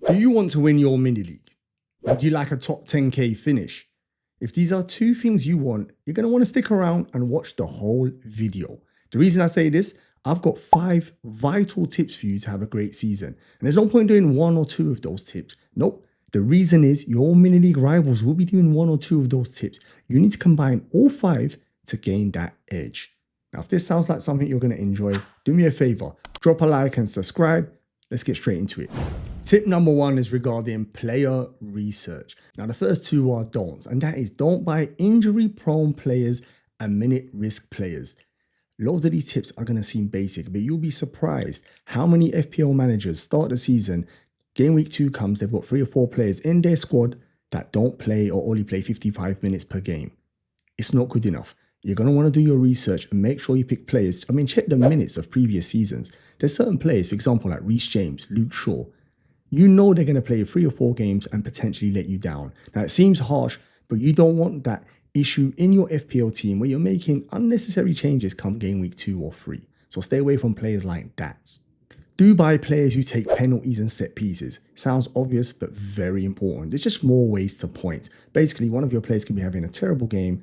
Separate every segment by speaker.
Speaker 1: Do you want to win your mini league? Would you like a top 10k finish? If these are two things you want, you're going to want to stick around and watch the whole video. The reason I say this, I've got 5 vital tips for you to have a great season. And there's no point doing 1 or 2 of those tips. Nope. The reason is your mini league rivals will be doing 1 or 2 of those tips. You need to combine all 5 to gain that edge. Now, if this sounds like something you're going to enjoy, do me a favor, drop a like and subscribe. Let's get straight into it. Tip number 1 is regarding player research. Now, the first 2 are don'ts, and that is don't buy injury-prone players and minute risk players. Lots of these tips are going to seem basic, but you'll be surprised how many FPL managers start the season, game week 2 comes, they've got 3 or 4 players in their squad that don't play or only play 55 minutes per game. It's not good enough. You're going to want to do your research and make sure you pick players. I mean, check the minutes of previous seasons. There's certain players, for example, like Reece James, Luke Shaw. You know they're going to play 3 or 4 games and potentially let you down. Now, it seems harsh, but you don't want that issue in your FPL team where you're making unnecessary changes come game week 2 or 3. So stay away from players like that. Do buy players who take penalties and set pieces. Sounds obvious, but very important. There's just more ways to point. Basically, one of your players could be having a terrible game,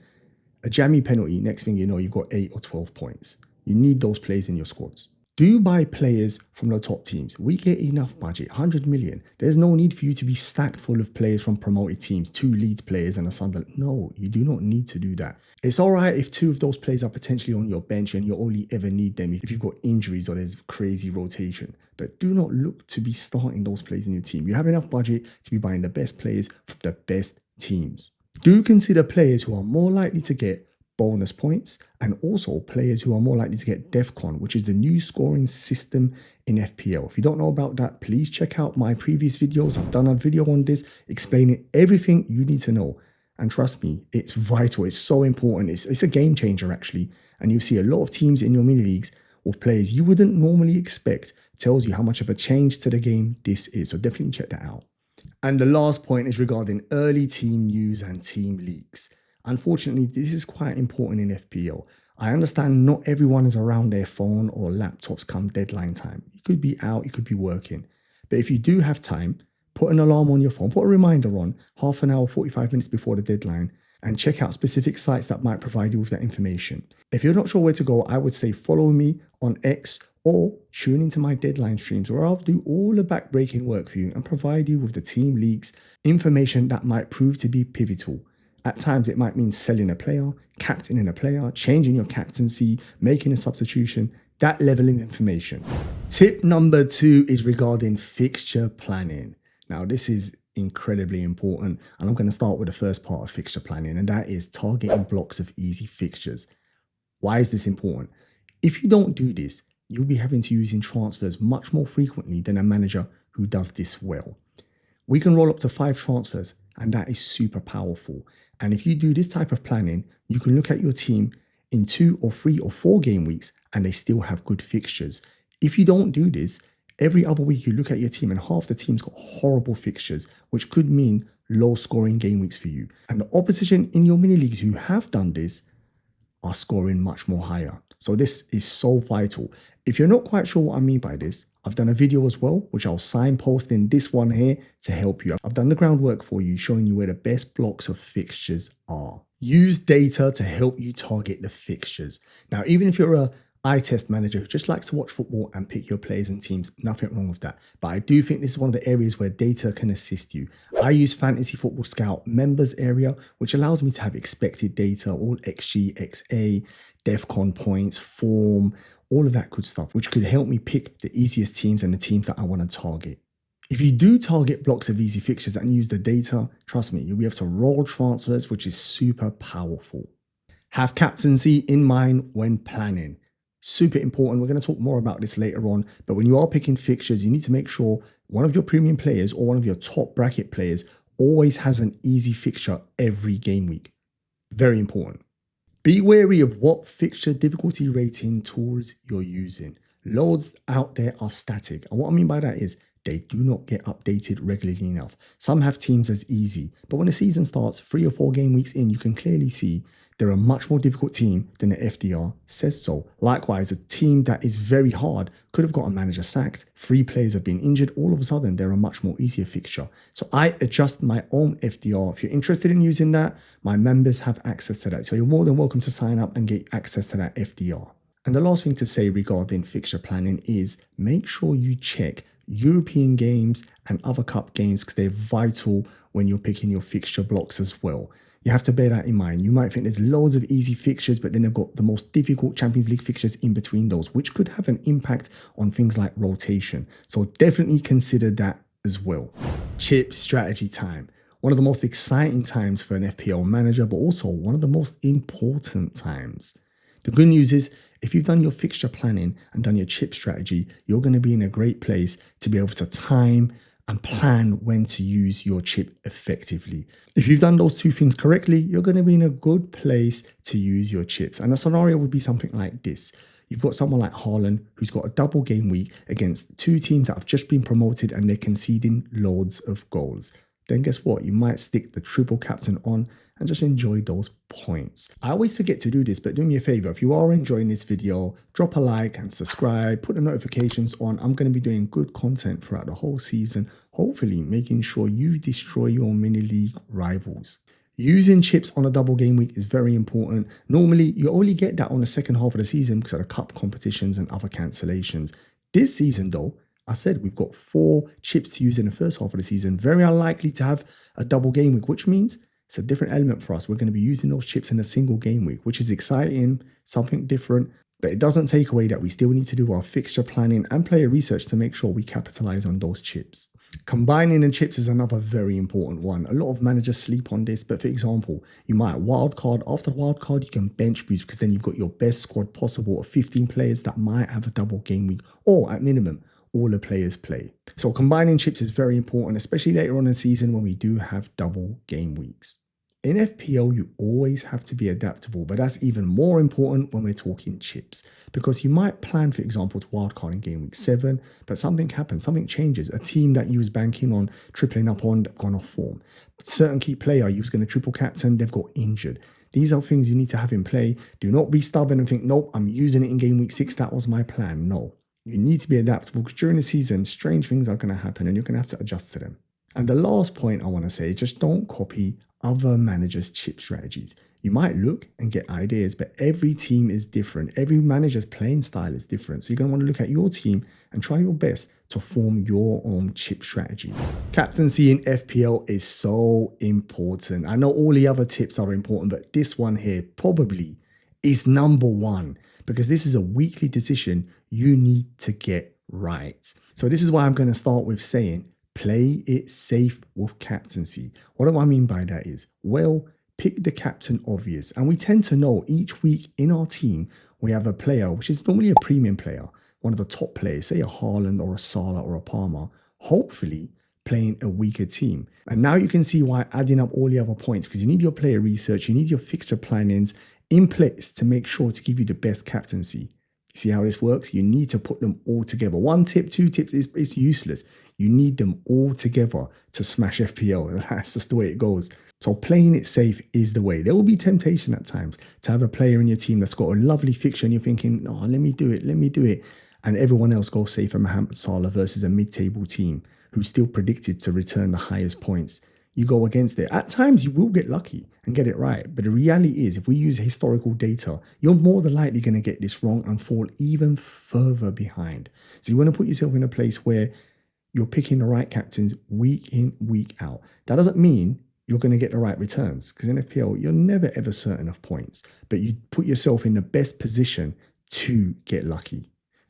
Speaker 1: a jammy penalty, next thing you know, you've got 8 or 12 points. You need those players in your squads. Do buy players from the top teams. We get enough budget, 100 million. There's no need for you to be stacked full of players from promoted teams, 2 Leeds players and a Sunderland. No, you do not need to do that. It's all right if 2 of those players are potentially on your bench and you only ever need them if you've got injuries or there's crazy rotation. But do not look to be starting those players in your team. You have enough budget to be buying the best players from the best teams. Do consider players who are more likely to get bonus points and also players who are more likely to get DEFCON, which is the new scoring system in FPL. If you don't know about that, please check out my previous videos. I've done a video on this explaining everything you need to know. And trust me, it's vital. It's so important. It's a game changer, actually. And you'll see a lot of teams in your mini leagues with players you wouldn't normally expect. Tells you how much of a change to the game this is. So definitely check that out. And the last point is regarding early team news and team leaks. Unfortunately, this is quite important in FPL. I understand not everyone is around their phone or laptops come deadline time. You could be out, you could be working. But if you do have time, put an alarm on your phone, put a reminder on half an hour, 45 minutes before the deadline, and check out specific sites that might provide you with that information. If you're not sure where to go, I would say follow me on X or tune into my deadline streams where I'll do all the back-breaking work for you and provide you with the team leaks, information that might prove to be pivotal. At times, it might mean selling a player, captaining a player, changing your captaincy, making a substitution, that level of information. Tip number 2 is regarding fixture planning. Now, this is incredibly important, and I'm going to start with the first part of fixture planning, and that is targeting blocks of easy fixtures. Why is this important? If you don't do this, you'll be having to use in transfers much more frequently than a manager who does this well. We can roll up to 5 transfers, and that is super powerful. And if you do this type of planning, you can look at your team in 2 or 3 or 4 game weeks and they still have good fixtures. If you don't do this, every other week you look at your team and half the team's got horrible fixtures, which could mean low scoring game weeks for you. And the opposition in your mini leagues who have done this are scoring much more higher. So this is so vital. If you're not quite sure what I mean by this, I've done a video as well, which I'll signpost in this one here to help you. I've done the groundwork for you, showing you where the best blocks of fixtures are. Use data to help you target the fixtures. Now, even if you're a eye test manager who just likes to watch football and pick your players and teams, nothing wrong with that. But I do think this is one of the areas where data can assist you. I use Fantasy Football Scout members area, which allows me to have expected data, all XG, XA, DEFCON points, form, all of that good stuff, which could help me pick the easiest teams and the teams that I want to target. If you do target blocks of easy fixtures and use the data, trust me, you'll be able to roll transfers, which is super powerful. Have captaincy in mind when planning. Super important. We're going to talk more about this later on, but when you are picking fixtures, you need to make sure one of your premium players or one of your top bracket players always has an easy fixture every game week. Very important. Be wary of what fixture difficulty rating tools you're using. Loads out there are static. And what I mean by that is they do not get updated regularly enough. Some have teams as easy, but when the season starts 3 or 4 game weeks in, you can clearly see they're a much more difficult team than the FDR says so. Likewise, a team that is very hard could have got a manager sacked. 3 players have been injured. All of a sudden, they're a much more easier fixture. So I adjust my own FDR. If you're interested in using that, my members have access to that. So you're more than welcome to sign up and get access to that FDR. And the last thing to say regarding fixture planning is make sure you check European games and other cup games because they're vital when you're picking your fixture blocks as well. You have to bear that in mind. You might think there's loads of easy fixtures, but then they've got the most difficult Champions League fixtures in between those, which could have an impact on things like rotation. So definitely consider that as well. Chip strategy time. One of the most exciting times for an FPL manager, but also one of the most important times. The good news is, if you've done your fixture planning and done your chip strategy, you're going to be in a great place to be able to time and plan when to use your chip effectively. If you've done those 2 things correctly, you're going to be in a good place to use your chips. And a scenario would be something like this. You've got someone like Haaland who's got a double game week against 2 teams that have just been promoted and they're conceding loads of goals. Then guess what? You might stick the triple captain on and just enjoy those points. I always forget to do this, but do me a favor. If you are enjoying this video, drop a like and subscribe, put the notifications on. I'm going to be doing good content throughout the whole season, hopefully making sure you destroy your mini league rivals. Using chips on a double game week is very important. Normally, you only get that on the second half of the season because of the cup competitions and other cancellations. This season though, I said we've got 4 chips to use in the first half of the season. Very unlikely to have a double game week, which means it's a different element for us. We're going to be using those chips in a single game week, which is exciting, something different. But it doesn't take away that we still need to do our fixture planning and player research to make sure we capitalize on those chips. Combining the chips is another very important one. A lot of managers sleep on this, but for example, you might wildcard. After the wildcard, you can bench boost because then you've got your best squad possible of 15 players that might have a double game week, or at minimum, all the players play. So combining chips is very important, especially later on in the season when we do have double game weeks. In FPL, you always have to be adaptable, but that's even more important when we're talking chips, because you might plan, for example, to wildcard in game week 7, but something happens, something changes. A team that you was banking on, tripling up on, gone off form. Certain key player you was going to triple captain, they've got injured. These are things you need to have in play. Do not be stubborn and think, nope, I'm using it in game week 6. That was my plan. No. You need to be adaptable because during the season, strange things are going to happen and you're going to have to adjust to them. And the last point I want to say is just don't copy other managers' chip strategies. You might look and get ideas, but every team is different. Every manager's playing style is different. So you're going to want to look at your team and try your best to form your own chip strategy. Captaincy in FPL is so important. I know all the other tips are important, but this one here probably is number 1 because this is a weekly decision you need to get right. So this is why I'm going to start with saying, play it safe with captaincy. What do I mean by that is, well, pick the captain obvious. And we tend to know each week in our team, we have a player, which is normally a premium player, one of the top players, say a Haaland or a Salah or a Palmer, hopefully playing a weaker team. And now you can see why adding up all the other points, because you need your player research, you need your fixture plannings in place to make sure to give you the best captaincy. You see how this works? You need to put them all together. 1 tip, 2 tips is useless. You need them all together to smash FPL. That's just the way it goes. So playing it safe is the way. There will be temptation at times to have a player in your team that's got a lovely fixture and you're thinking, oh, let me do it. And everyone else goes safe for Mohamed Salah versus a mid-table team who's still predicted to return the highest points. You go against it. At times, you will get lucky and get it right. But the reality is, if we use historical data, you're more than likely going to get this wrong and fall even further behind. So you want to put yourself in a place where you're picking the right captains week in, week out. That doesn't mean you're going to get the right returns, because in FPL, you're never ever certain of points. But you put yourself in the best position to get lucky.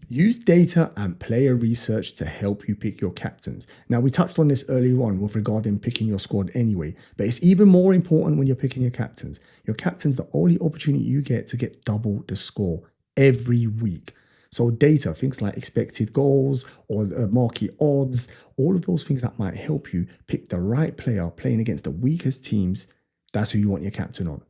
Speaker 1: Use data and player research to help you pick your captains. Now, we touched on this earlier on with regarding picking your squad anyway, but it's even more important when you're picking your captains. Your captain's the only opportunity you get to get double the score every week. So data, things like expected goals or marquee odds, all of those things that might help you pick the right player playing against the weakest teams, that's who you want your captain on.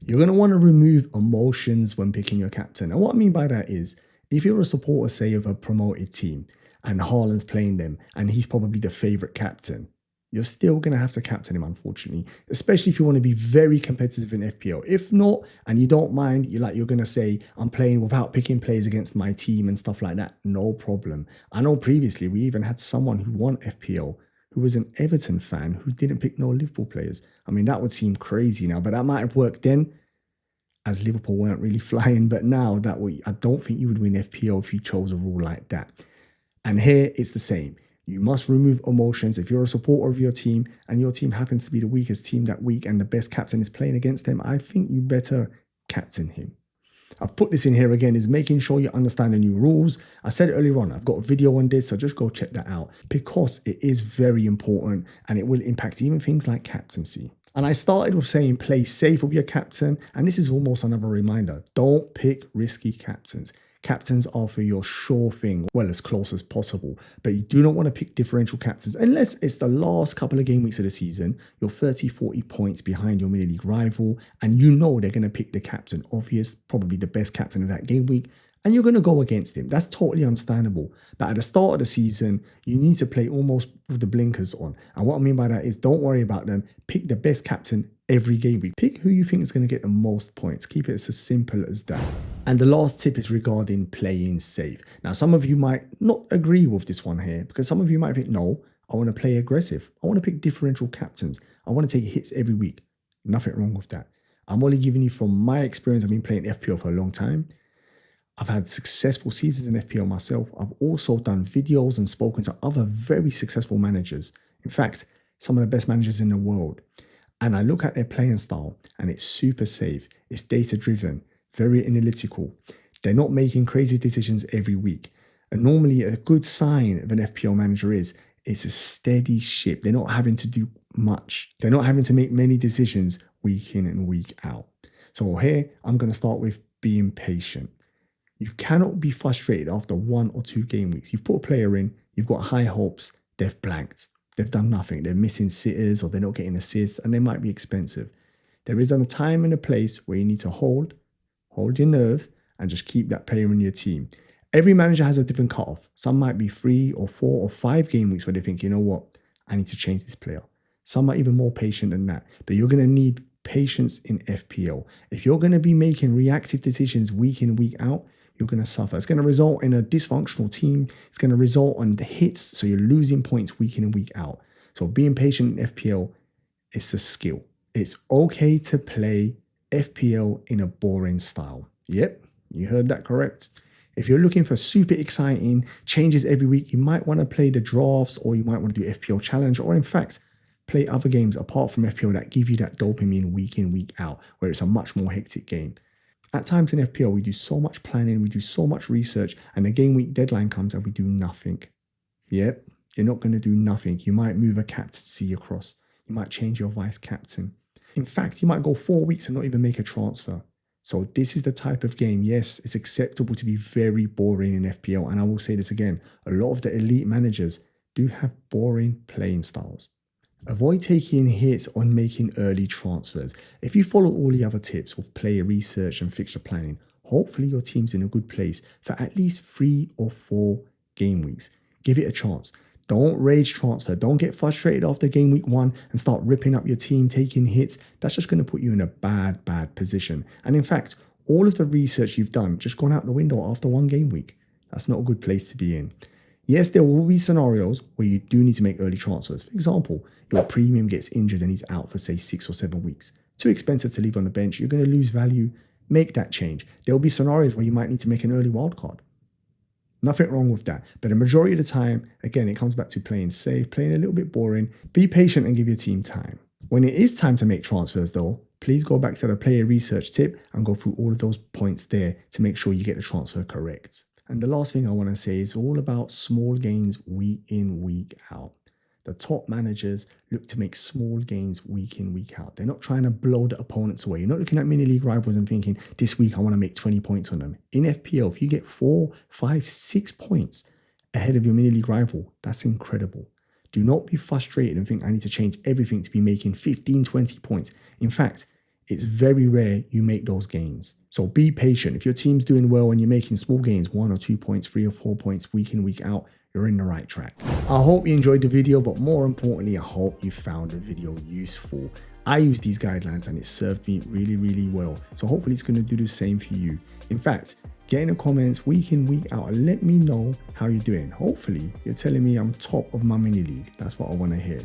Speaker 1: You're going to want to remove emotions when picking your captain. And what I mean by that is, if you're a supporter, say, of a promoted team and Haaland's playing them and he's probably the favourite captain, you're still going to have to captain him, unfortunately, especially if you want to be very competitive in FPL. If not, and you don't mind, you're going to say, I'm playing without picking players against my team and stuff like that, no problem. I know previously we even had someone who won FPL who was an Everton fan who didn't pick no Liverpool players. I mean, that would seem crazy now, but that might have worked then as Liverpool weren't really flying. But now I don't think you would win FPL if you chose a rule like that. And here it's the same. You must remove emotions. If you're a supporter of your team and your team happens to be the weakest team that week and the best captain is playing against them, I think you better captain him. I've put this in here again, is making sure you understand the new rules. I said it earlier on, I've got a video on this, so just go check that out because it is very important and it will impact even things like captaincy. And I started with saying play safe with your captain, and this is almost another reminder. Don't pick risky captains. Captains are for your sure thing, well, as close as possible. But you do not want to pick differential captains unless it's the last couple of game weeks of the season. You're 30, 40 points behind your mini league rival, and you know they're going to pick the captain, obvious, probably the best captain of that game week, and you're going to go against him. That's totally understandable. But at the start of the season, you need to play almost with the blinkers on. And what I mean by that is don't worry about them. Pick the best captain every game week. Pick who you think is going to get the most points. Keep it as simple as that. And the last tip is regarding playing safe. Now, some of you might not agree with this one here because some of you might think, no, I want to play aggressive. I want to pick differential captains. I want to take hits every week. Nothing wrong with that. I'm only giving you from my experience. I've been playing FPL for a long time. I've had successful seasons in FPL myself. I've also done videos and spoken to other very successful managers. In fact, some of the best managers in the world. And I look at their playing style and it's super safe. It's data driven, very analytical. They're not making crazy decisions every week. And normally a good sign of an FPL manager is it's a steady ship. They're not having to do much. They're not having to make many decisions week in and week out. So here, I'm going to start with being patient. You cannot be frustrated after 1 or 2 game weeks. You've put a player in, you've got high hopes, they've blanked. They've done nothing. They're missing sitters or they're not getting assists and they might be expensive. There is a time and a place where you need to hold your nerve and just keep that player in your team. Every manager has a different cutoff. Some might be 3 or 4 or 5 game weeks where they think, you know what, I need to change this player. Some are even more patient than that. But you're going to need patience in FPL. If you're going to be making reactive decisions week in, week out, you're going to suffer. It's going to result in a dysfunctional team. It's going to result on the hits. So you're losing points week in and week out. So being patient in FPL is a skill. It's okay to play FPL in a boring style. Yep, you heard that correct. If you're looking for super exciting changes every week, you might want to play the drafts or you might want to do FPL challenge or in fact, play other games apart from FPL that give you that dopamine week in, week out, where it's a much more hectic game. At times in FPL, we do so much planning, we do so much research, and the game week deadline comes and we do nothing. Yep, you're not going to do nothing. You might move a captaincy across. You might change your vice captain. In fact, you might go 4 weeks and not even make a transfer. So this is the type of game, yes, it's acceptable to be very boring in FPL. And I will say this again, a lot of the elite managers do have boring playing styles. Avoid taking hits on making early transfers. If you follow all the other tips with player research and fixture planning, hopefully your team's in a good place for at least 3 or 4 game weeks. Give it a chance. Don't rage transfer. Don't get frustrated after game week 1 and start ripping up your team, taking hits. That's just going to put you in a bad position. And in fact, all of the research you've done just gone out the window after 1 game week. That's not a good place to be in. Yes, there will be scenarios where you do need to make early transfers. For example, your premium gets injured and he's out for say 6 or 7 weeks. Too expensive to leave on the bench. You're going to lose value. Make that change. There will be scenarios where you might need to make an early wildcard. Nothing wrong with that. But the majority of the time, again, it comes back to playing safe, playing a little bit boring. Be patient and give your team time. When it is time to make transfers though, please go back to the player research tip and go through all of those points there to make sure you get the transfer correct. And the last thing I want to say is all about small gains week in, week out. The top managers look to make small gains week in, week out. They're not trying to blow the opponents away. You're not looking at mini league rivals and thinking, this week I want to make 20 points on them. In FPL, if you get 4, 5, 6 points ahead of your mini league rival, that's incredible. Do not be frustrated and think I need to change everything to be making 15, 20 points. In fact, it's very rare you make those gains. So be patient. If your team's doing well and you're making small gains, 1 or 2 points, 3 or 4 points week in, week out, you're in the right track. I hope you enjoyed the video, but more importantly, I hope you found the video useful. I use these guidelines and it served me really, really well. So hopefully it's going to do the same for you. In fact, get in the comments week in, week out and let me know how you're doing. Hopefully you're telling me I'm top of my mini league. That's what I want to hear.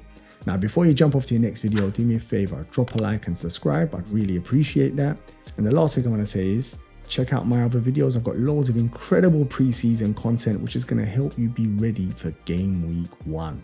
Speaker 1: Now, before you jump off to your next video, do me a favor, drop a like and subscribe. I'd really appreciate that. And the last thing I want to say is check out my other videos. I've got loads of incredible preseason content, which is going to help you be ready for game week 1.